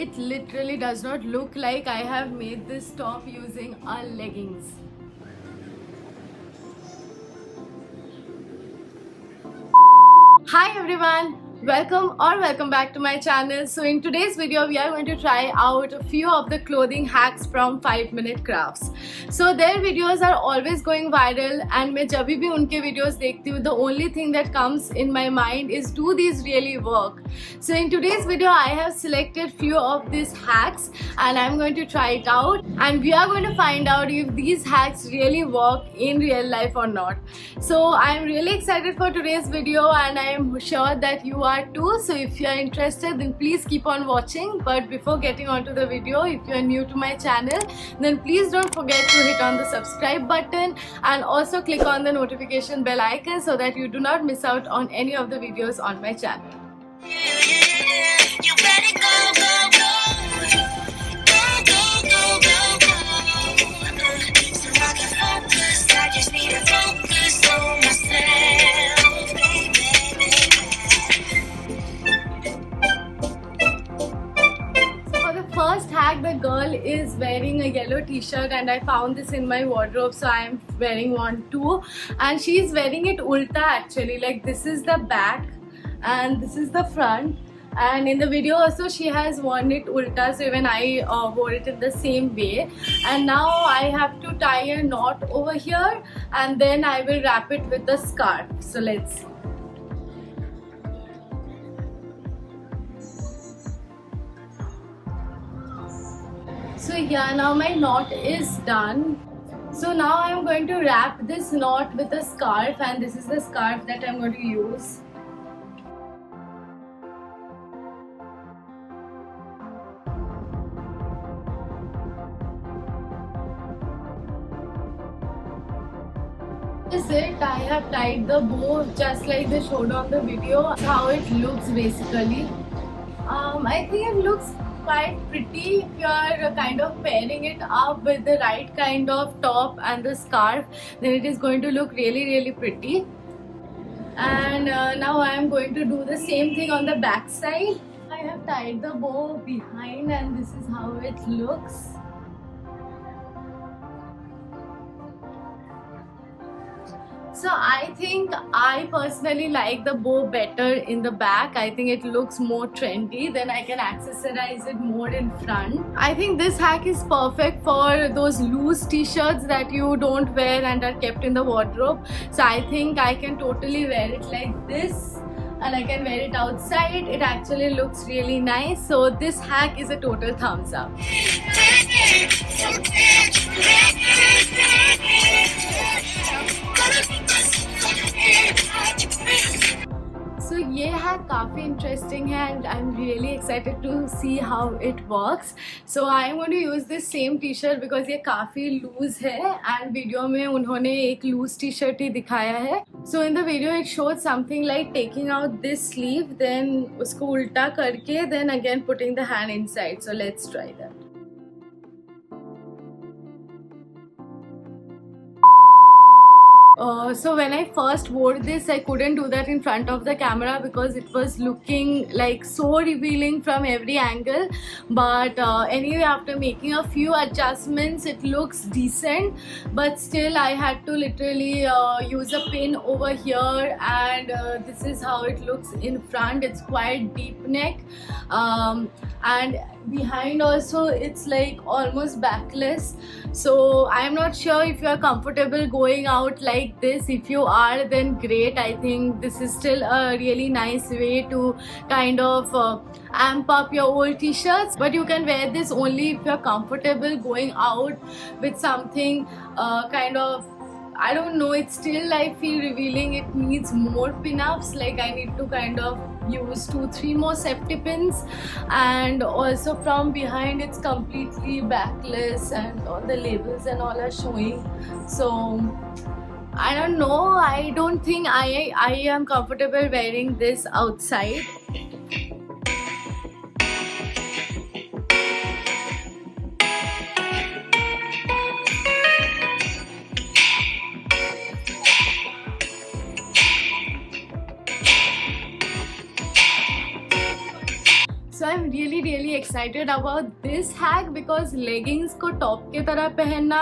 It literally does not look like I have made this top using a leggings. Hi everyone, welcome back to my channel. So in today's video we are going to try out a few of the clothing hacks from 5 Minute Crafts. So their videos are always going viral and मैं जब भी उनके videos देखती हूँ, the only thing that comes in my mind is, do these really work? So in today's video I have selected few of these hacks and I'm going to try it out, and we are going to find out if these hacks really work in real life or not. So I'm really excited for today's video and I am sure that you are too. So if you are interested, then please keep on watching. But before getting on to the video, if you are new to my channel, then please don't forget to hit on the subscribe button and also click on the notification bell icon so that you do not miss out on any of the videos on my channel. You better go, go, go. Go, go, go, go, go. So I can focus. I just need to focus on myself, baby. So for the first hack, the girl is wearing a yellow t-shirt and I found this in my wardrobe, so I am wearing one too. And she's wearing it ulta actually, like this is the back and this is the front. And in the video also she has worn it ulta, so even I wore it in the same way. And now I have to tie a knot over here and then I will wrap it with the scarf. So let's see. So yeah, now my knot is done. So now I am going to wrap this knot with a scarf, and this is the scarf that I am going to use. This is it. I have tied the bow just like they showed on the video. How it looks basically. I think it looks quite pretty if you are kind of pairing it up with the right kind of top and the scarf. Then it is going to look really pretty. And now I am going to do the same thing on the back side. I have tied the bow behind and this is how it looks. So I think I personally like the bow better in the back. I think it looks more trendy, then I can accessorize it more in front. I think this hack is perfect for those loose t-shirts that you don't wear and are kept in the wardrobe. So I think I can totally wear it like this and I can wear it outside. It actually looks really nice. So this hack is a total thumbs up. So ये hack काफ़ी interesting है and I'm really excited to see how it works. So I'm going to use this same t-shirt because ये काफ़ी loose है and video में उन्होंने एक loose t-shirt ही दिखाया है. So in the video it showed something like taking out this sleeve, then उसको उल्टा करके then again putting the hand inside. So let's try that. So when I first wore this, I couldn't do that in front of the camera because it was looking like so revealing from every angle. But anyway, after making a few adjustments, it looks decent. But still, I had to literally use a pin over here, and this is how it looks in front. It's quite deep neck, and behind also it's like almost backless. So I'm not sure if you are comfortable going out like this. If you are, then great. I think this is still a really nice way to kind of amp up your old t-shirts, but you can wear this only if you're comfortable going out with something kind of, I don't know, it's still, I feel, revealing. It needs more pin-ups. Like I need to kind of use 2-3 more safety pins, and also from behind it's completely backless and all the labels and all are showing. So I don't know, I don't think I am comfortable wearing this outside. So I'm really excited excited about this hack because leggings को top के तरह पहनना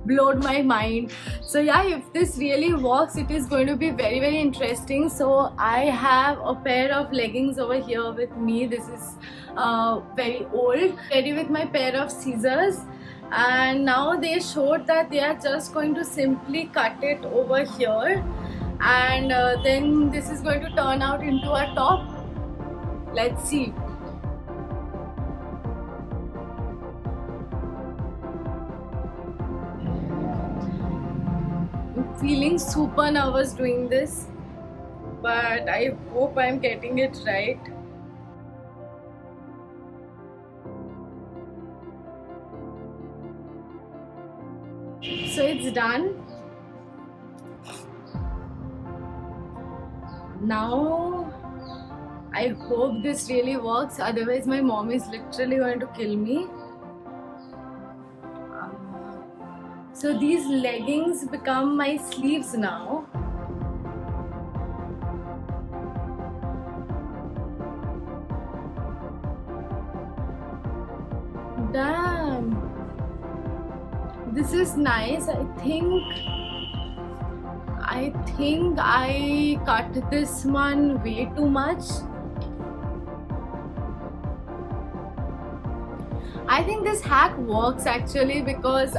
blowed my mind. So yeah, if this really works, it is going to be very very interesting. So I have a pair of leggings over here with me. This is very old, ready with my pair of scissors, and now they showed that they are just going to simply cut it over here, and then this is going to turn out into a top. Let's see. I'm feeling super nervous doing this, but I hope I'm getting it right. So it's done. Now I hope this really works, otherwise my mom is literally going to kill me. So these leggings become my sleeves now. Damn, this is nice. I think I cut this one way too much. I think this hack works actually because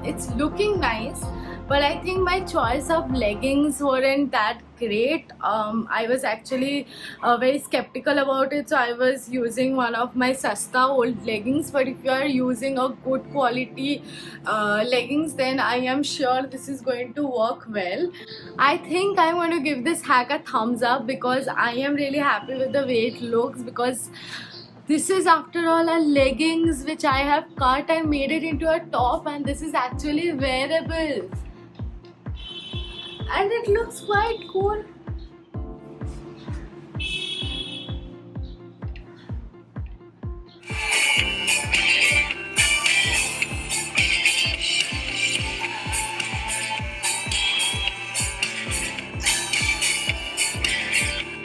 it's looking nice, but I think my choice of leggings weren't that great. I was actually very skeptical about it, so I was using one of my sasta old leggings. But if you are using a good quality leggings, then I am sure this is going to work well. I think I'm going to give this hack a thumbs up because I am really happy with the way it looks, because this is after all a leggings which I have cut and made it into a top, and this is actually wearable and it looks quite cool.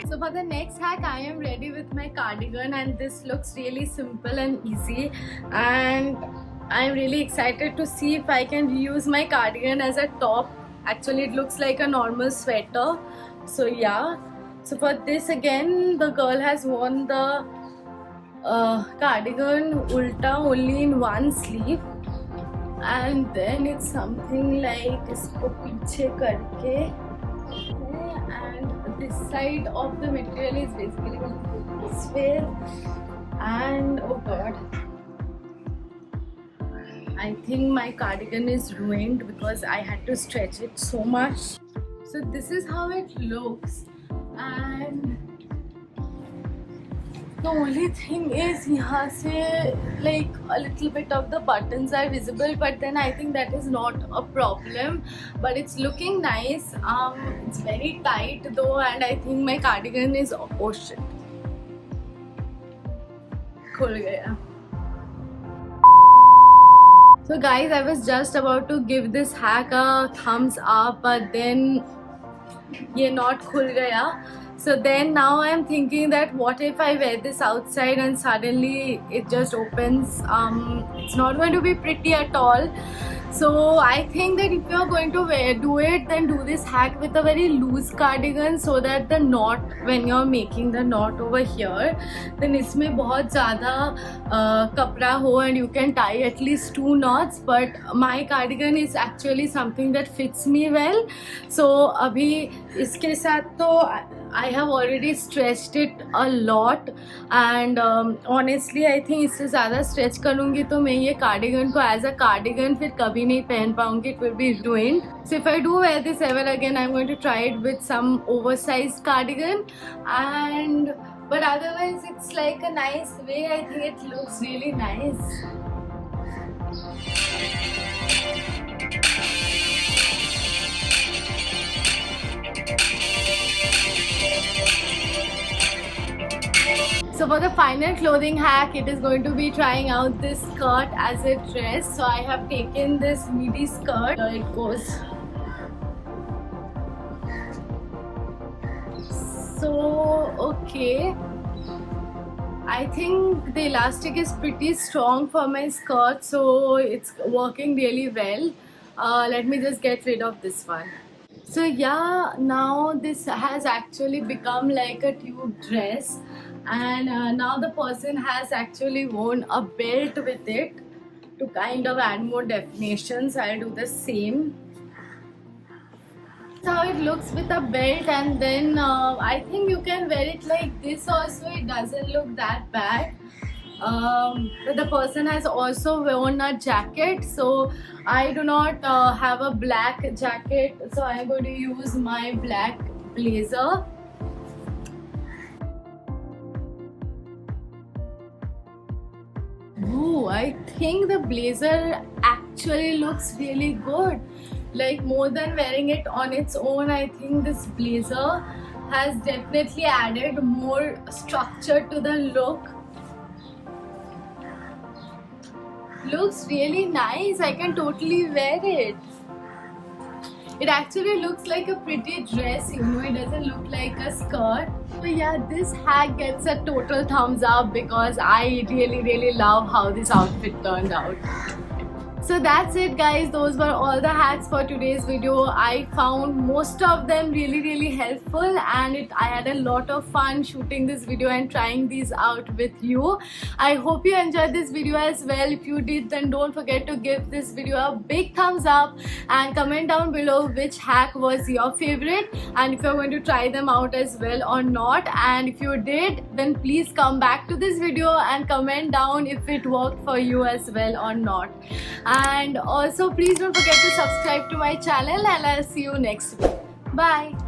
So for the next hack, I am ready with my cardigan, and this looks really simple and easy, and I'm really excited to see if I can use my cardigan as a top. Actually it looks like a normal sweater. So yeah, so for this again the girl has worn the cardigan ulta only in one sleeve, and then it's something like isko piche karke, and this side of the material is basically this way, and oh god, I think my cardigan is ruined because I had to stretch it so much. So this is how it looks, and the only thing is यहाँ से like a little bit of the buttons are visible, but then I think that is not a problem, but it's looking nice. It's very tight though, and I think my cardigan is, oh shit, खुल गया. So guys, I was just about to give this hack a thumbs up, but then ये not खुल गया. So then now I'm thinking that what if I wear this outside and suddenly it just opens. It's not going to be pretty at all. So I think that if you're going to do it, then do this hack with a very loose cardigan, so that the knot, when you're making the knot over here, then इसमें बहुत ज़्यादा कपड़ा हो and you can tie at least 2 knots. But my cardigan is actually something that fits me well. So अभी इसके साथ तो I have already stretched it a lot, and honestly I think इससे ज़्यादा stretch करूँगी तो मैं ये cardigan को as a cardigan फिर कभी नहीं पहन पाऊँगी. It will be ruined. So if I do wear this ever again, I'm going to try it with some oversized cardigan, and but otherwise it's like a nice way. I think it looks really nice. So for the final clothing hack, it is going to be trying out this skirt as a dress. So I have taken this midi skirt. Here it goes. So okay, I think the elastic is pretty strong for my skirt, so it's working really well. Let me just get rid of this one. So yeah, now this has actually become like a tube dress, and now the person has actually worn a belt with it to kind of add more definition. So I'll do the same. That's how it looks with a belt, and then I think you can wear it like this also. It doesn't look that bad. But the person has also worn a jacket, so I do not have a black jacket, so I'm going to use my black blazer. Ooh, I think the blazer actually looks really good. Like, more than wearing it on its own, I think this blazer has definitely added more structure to the look. Looks really nice. I can totally wear it. It actually looks like a pretty dress, you know, it doesn't look like a skirt. So yeah, this hack gets a total thumbs up because I really love how this outfit turned out. So that's it guys, those were all the hacks for today's video. I found most of them really helpful, and I had a lot of fun shooting this video and trying these out with you. I hope you enjoyed this video as well. If you did, then don't forget to give this video a big thumbs up and comment down below which hack was your favorite and if you're going to try them out as well or not. And if you did, then please come back to this video and comment down if it worked for you as well or not. And also please don't forget to subscribe to my channel, and I'll see you next week. Bye.